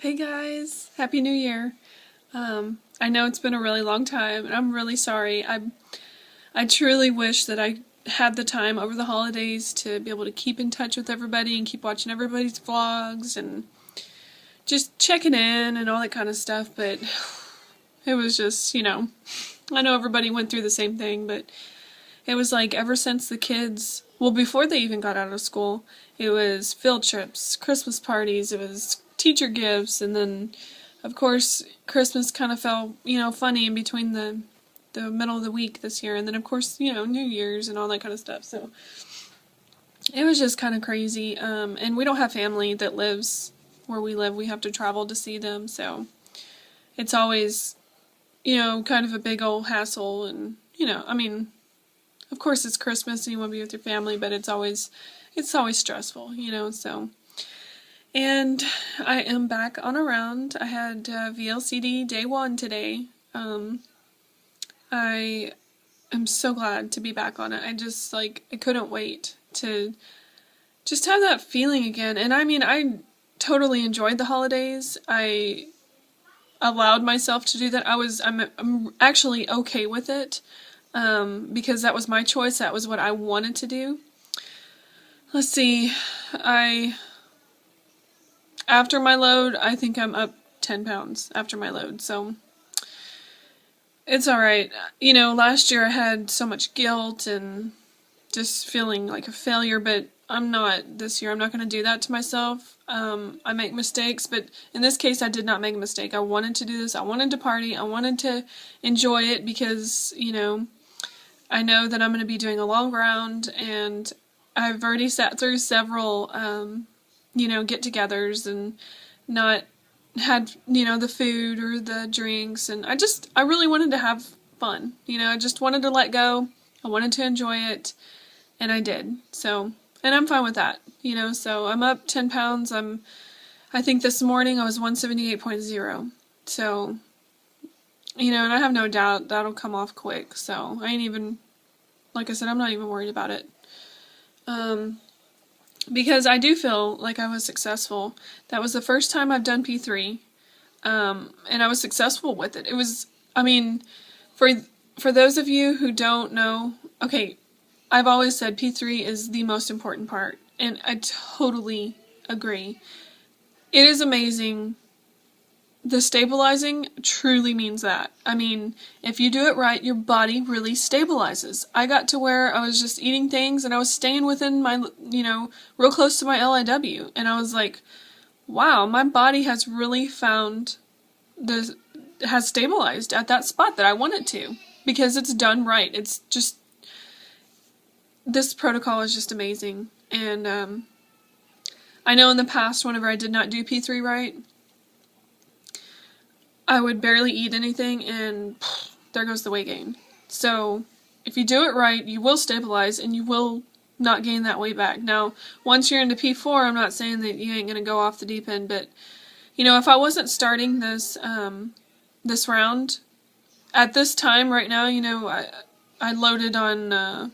Hey guys, Happy New Year. I know it's been a really long time and I'm really sorry. I truly wish that I had the time over the holidays to be able to keep in touch with everybody and keep watching everybody's vlogs and just checking in and all that kind of stuff, but it was just, I know everybody went through the same thing, but it was like ever since the kids, well, before they even got out of school, it was field trips, Christmas parties, it was teacher gifts, and then, of course, Christmas kind of fell, funny in between the middle of the week this year, and then, of course, New Year's and all that kind of stuff, so it was just kind of crazy, and we don't have family that lives where we live. We have to travel to see them, so it's always, kind of a big old hassle, and, of course it's Christmas and you want to be with your family, but it's always stressful, so. And I am back on around. I had Vlcd day 1 today. I am so glad to be back on it. I couldn't wait to just have that feeling again. And I totally enjoyed the holidays. I allowed myself to do that. I'm actually okay with it. Because that was my choice. That was what I wanted to do. Let's see. After my load, I think I'm up 10 pounds after my load, so it's alright. Last year I had so much guilt and just feeling like a failure, but I'm not this year. I'm not going to do that to myself. I make mistakes, but in this case I did not make a mistake. I wanted to do this. I wanted to party. I wanted to enjoy it because, I know that I'm going to be doing a long round, and I've already sat through several, get-togethers and not had, the food or the drinks, and I really wanted to have fun, I just wanted to let go, I wanted to enjoy it, and I did, so, and I'm fine with that, so I'm up 10 pounds, I think this morning I was 178.0, so, and I have no doubt that'll come off quick, so I ain't even, like I said, I'm not even worried about it. Because I do feel like I was successful. That was the first time I've done P3, and I was successful with it. It was, for those of you who don't know, okay, I've always said P3 is the most important part, and I totally agree. It is amazing. The stabilizing truly means that. If you do it right, your body really stabilizes. I got to where I was just eating things and I was staying within my, real close to my LIW. And I was like, wow, my body has really has stabilized at that spot that I want it to. Because it's done right. It's just, this protocol is just amazing. And I know in the past, whenever I did not do P3 right, I would barely eat anything, and there goes the weight gain. So, if you do it right, you will stabilize, and you will not gain that weight back. Now, once you're into P4, I'm not saying that you ain't gonna go off the deep end, but, if I wasn't starting this, this round, at this time right now, I loaded on,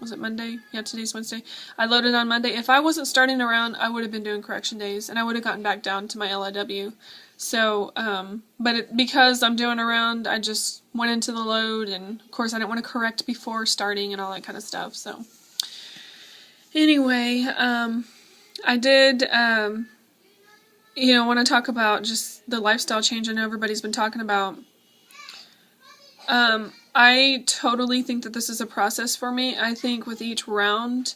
was it Monday? Yeah, today's Wednesday. I loaded on Monday. If I wasn't starting around, I would have been doing correction days, and I would have gotten back down to my LIW. So, because I'm doing around, I just went into the load, and of course I didn't want to correct before starting and all that kind of stuff, so. Anyway, I did, want to talk about just the lifestyle change I know everybody's been talking about. I totally think that this is a process for me. I think with each round,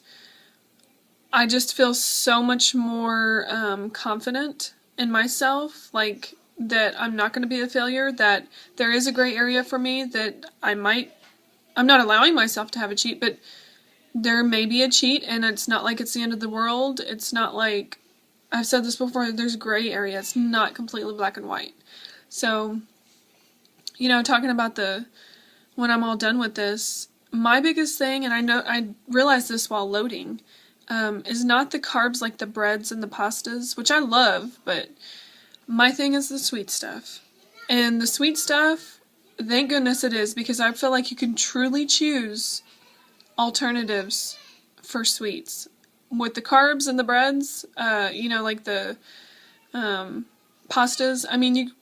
I just feel so much more, confident in myself, like, that I'm not going to be a failure, that there is a gray area for me, that I'm not allowing myself to have a cheat, but there may be a cheat, and it's not like it's the end of the world. It's not like, I've said this before, there's gray area. It's not completely black and white. So, talking about when I'm all done with this, my biggest thing, and I realized this while loading, is not the carbs like the breads and the pastas, which I love, but my thing is the sweet stuff. And the sweet stuff, thank goodness it is, because I feel like you can truly choose alternatives for sweets. With the carbs and the breads, like the pastas. I mean,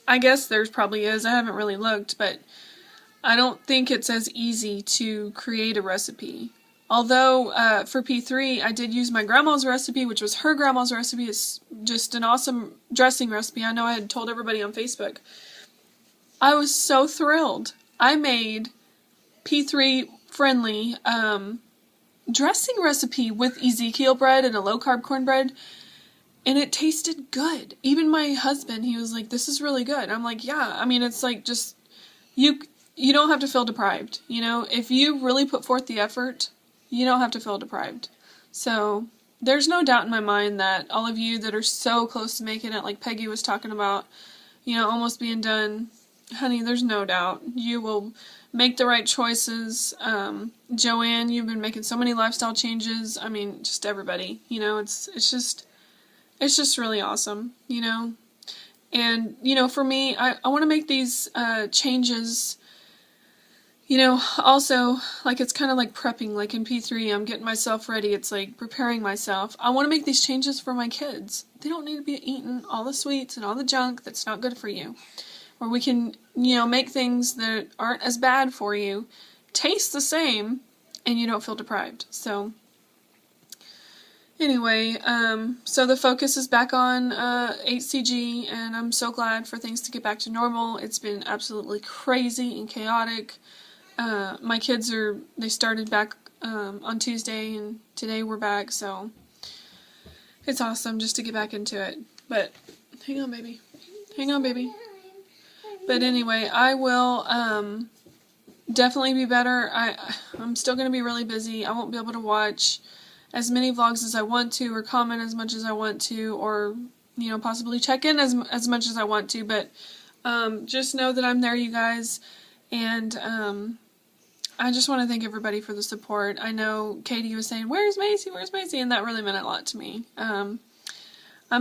I guess there's probably is. I haven't really looked, but I don't think it's as easy to create a recipe. Although for P3, I did use my grandma's recipe, which was her grandma's recipe. It's just an awesome dressing recipe. I know I had told everybody on Facebook. I was so thrilled. I made P3 friendly dressing recipe with Ezekiel bread and a low-carb cornbread, and it tasted good. Even my husband, he was like, this is really good. I'm like, yeah. I mean, it's like just, you don't have to feel deprived, you know? If you really put forth the effort, you don't have to feel deprived. So there's no doubt in my mind that all of you that are so close to making it, like Peggy was talking about, you know, almost being done, honey, there's no doubt. You will make the right choices. Joanne, you've been making so many lifestyle changes. I mean, just everybody, you know, it's just really awesome, you know. And, you know, for me, I want to make these changes. You know, also, like, it's kind of like prepping, like in P3, I'm getting myself ready, it's like preparing myself. I want to make these changes for my kids. They don't need to be eating all the sweets and all the junk that's not good for you. Or we can, you know, make things that aren't as bad for you taste the same, and you don't feel deprived. So, anyway, so the focus is back on HCG, and I'm so glad for things to get back to normal. It's been absolutely crazy and chaotic. My kids they started back on Tuesday, and today we're back, so it's awesome just to get back into it. But, hang on, baby. Hang on, baby. But anyway, I will definitely be better. I'm still going to be really busy. I won't be able to watch as many vlogs as I want to, or comment as much as I want to, or, you know, possibly check in as much as I want to, but just know that I'm there, you guys, and I just want to thank everybody for the support. I know Katie was saying, where's Macy, and that really meant a lot to me. I'm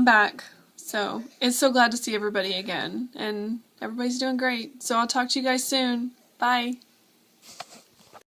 back, so it's so glad to see everybody again, and everybody's doing great, so I'll talk to you guys soon. Bye.